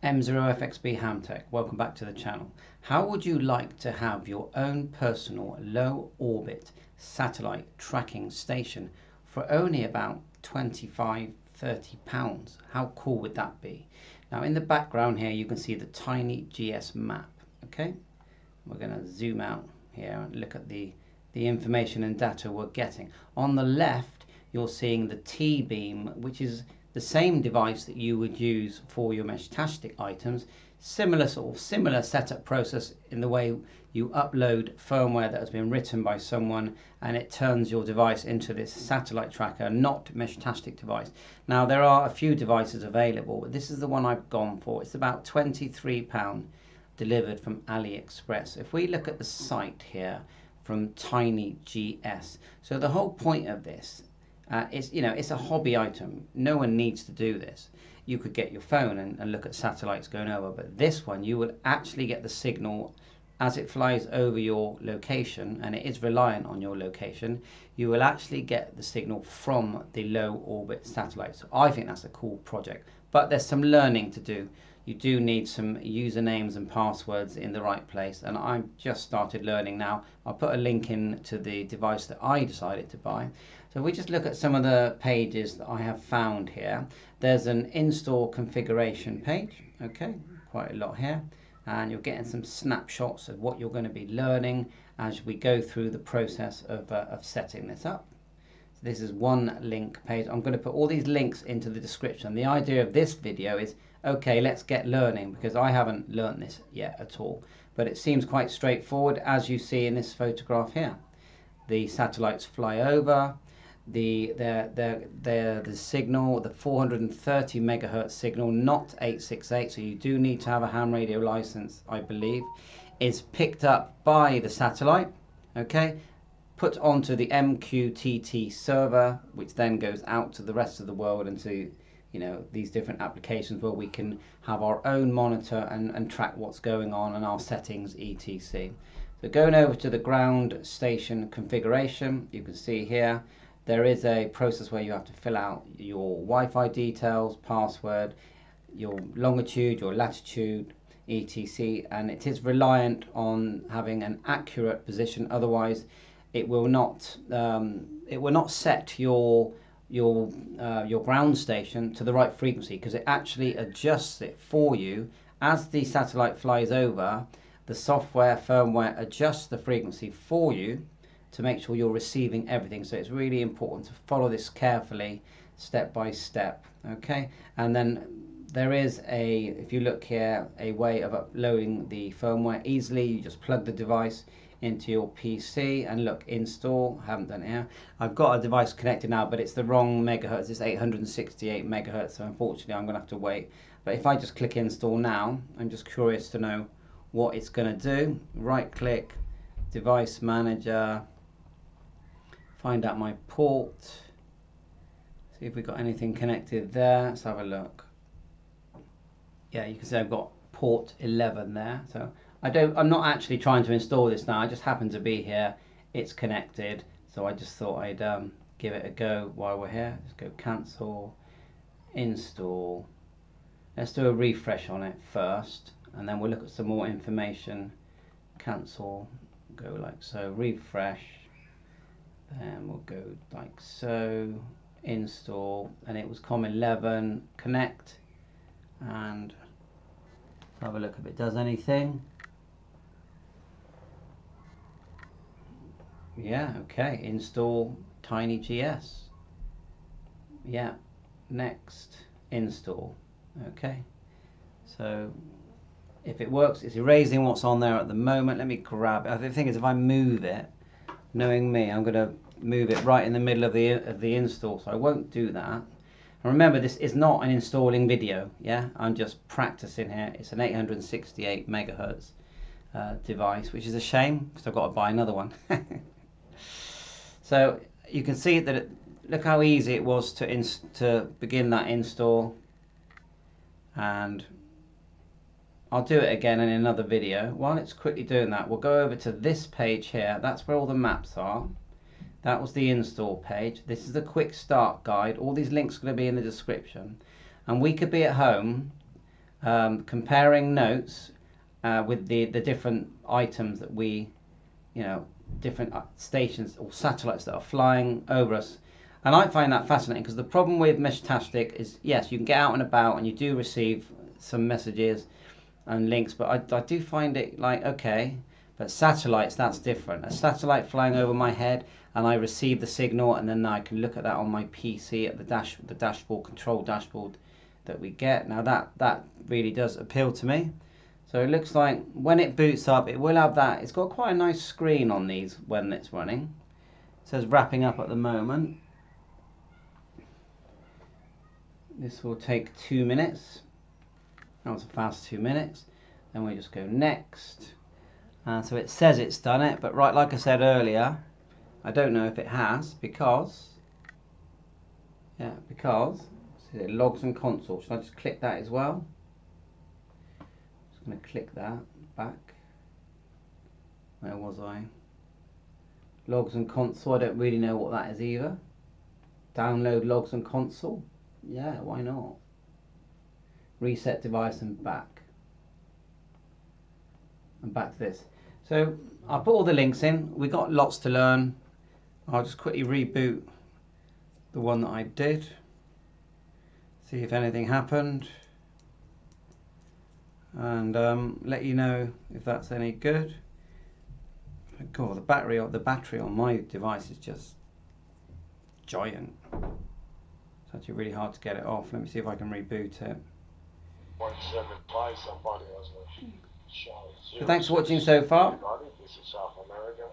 M0FXB Hamtech, welcome back to the channel. How would you like to have your own personal low orbit satellite tracking station for only about £25–30? How cool would that be? Now in the background here you can see the TinyGS map. Okay, we're going to zoom out here and look at the information and data we're getting. On the left you're seeing the T-beam, which is the same device that you would use for your Meshtastic items. Similar setup process in the way you upload firmware that has been written by someone and it turns your device into this satellite tracker, not Meshtastic device. Now there are a few devices available, but this is the one I've gone for. It's about £23 delivered from Aliexpress. If we look at the site here from TinyGS, so the whole point of this it's a hobby item. No one needs to do this. You could get your phone and look at satellites going over, but this one you would actually get the signal as it flies over your location, and it is reliant on your location. You will actually get the signal from the low orbit satellite. So I think that's a cool project, but there's some learning to do. You do need some usernames and passwords in the right place, and I've just started learning now. I'll put a link in to the device that I decided to buy. So we just look at some of the pages that I have found here. There's an install configuration page, okay, quite a lot here, and you're getting some snapshots of what you're going to be learning as we go through the process of setting this up. So this is one link page. I'm going to put all these links into the description. The idea of this video is, okay, let's get learning, because I haven't learned this yet at all, but it seems quite straightforward, as you see in this photograph here. The satellites fly over. The signal, the 430 megahertz signal, not 868, so you do need to have a ham radio license, I believe, is picked up by the satellite, okay, put onto the MQTT server, which then goes out to the rest of the world and to these different applications where we can have our own monitor and track what's going on and our settings, etc. So going over to the ground station configuration, you can see here there is a process where you have to fill out your Wi-Fi details, password, your longitude, your latitude, etc. And it is reliant on having an accurate position. Otherwise, it will not set your ground station to the right frequency, because it actually adjusts it for you as the satellite flies over. The software firmware adjusts the frequency for you to make sure you're receiving everything. So it's really important to follow this carefully, step by step, okay? And then there is if you look here, a way of uploading the firmware easily. You just plug the device into your PC and look, install. Haven't done it here. I've got a device connected now, but it's the wrong megahertz. It's 868 megahertz, so unfortunately I'm gonna have to wait. But if I just click install now, I'm just curious to know what it's gonna do. Right click, device manager, find out my port, see if we've got anything connected there. Let's have a look. Yeah, you can see I've got port 11 there. So I'm not actually trying to install this now. I just happen to be here. It's connected, so I just thought I'd give it a go while we're here. Let's go cancel, install. Let's do a refresh on it first, and then we'll look at some more information. Cancel, go like so, refresh. And we'll go like so, install, and it was COM11, connect, and have a look if it does anything. Yeah, okay, install TinyGS. Yeah, next, install. Okay, so if it works, it's erasing what's on there at the moment. Let me grab it. The thing is, if I move it, knowing me, I'm going to move it right in the middle of the install, so I won't do that. And remember, this is not an installing video, yeah, I'm just practicing here. It's an 868 megahertz device, which is a shame because I've got to buy another one. So you can see that look how easy it was to begin that install, and I'll do it again in another video. While it's quickly doing that, we'll go over to this page here. That's where all the maps are. That was the install page. This is the quick start guide. All these links are going to be in the description. And we could be at home comparing notes with the different items that we, different stations or satellites that are flying over us. And I find that fascinating because the problem with Meshtastic is, yes, you can get out and about and you do receive some messages and links, but I do find it like, okay, but satellites, that's different. A satellite flying over my head and I receive the signal, and then I can look at that on my PC at the dashboard, control dashboard that we get. Now that really does appeal to me. So it looks like when it boots up, it will have that. It's got quite a nice screen on these when it's running. It says wrapping up at the moment. This will take 2 minutes. That was a fast 2 minutes. Then we just go next. So it says it's done it, but right, like I said earlier, I don't know if it has because see, it logs and console. Should I just click that as well? Just going to click that back. Where was I? Logs and console. I don't really know what that is either. Download logs and console. Yeah, why not? Reset device and back. And back to this. So I'll put all the links in. We've got lots to learn. I'll just quickly reboot the one that I did. See if anything happened. And let you know if that's any good. God, the battery on my device is just giant. It's actually really hard to get it off. Let me see if I can reboot it. So thanks for watching so far. This is South America.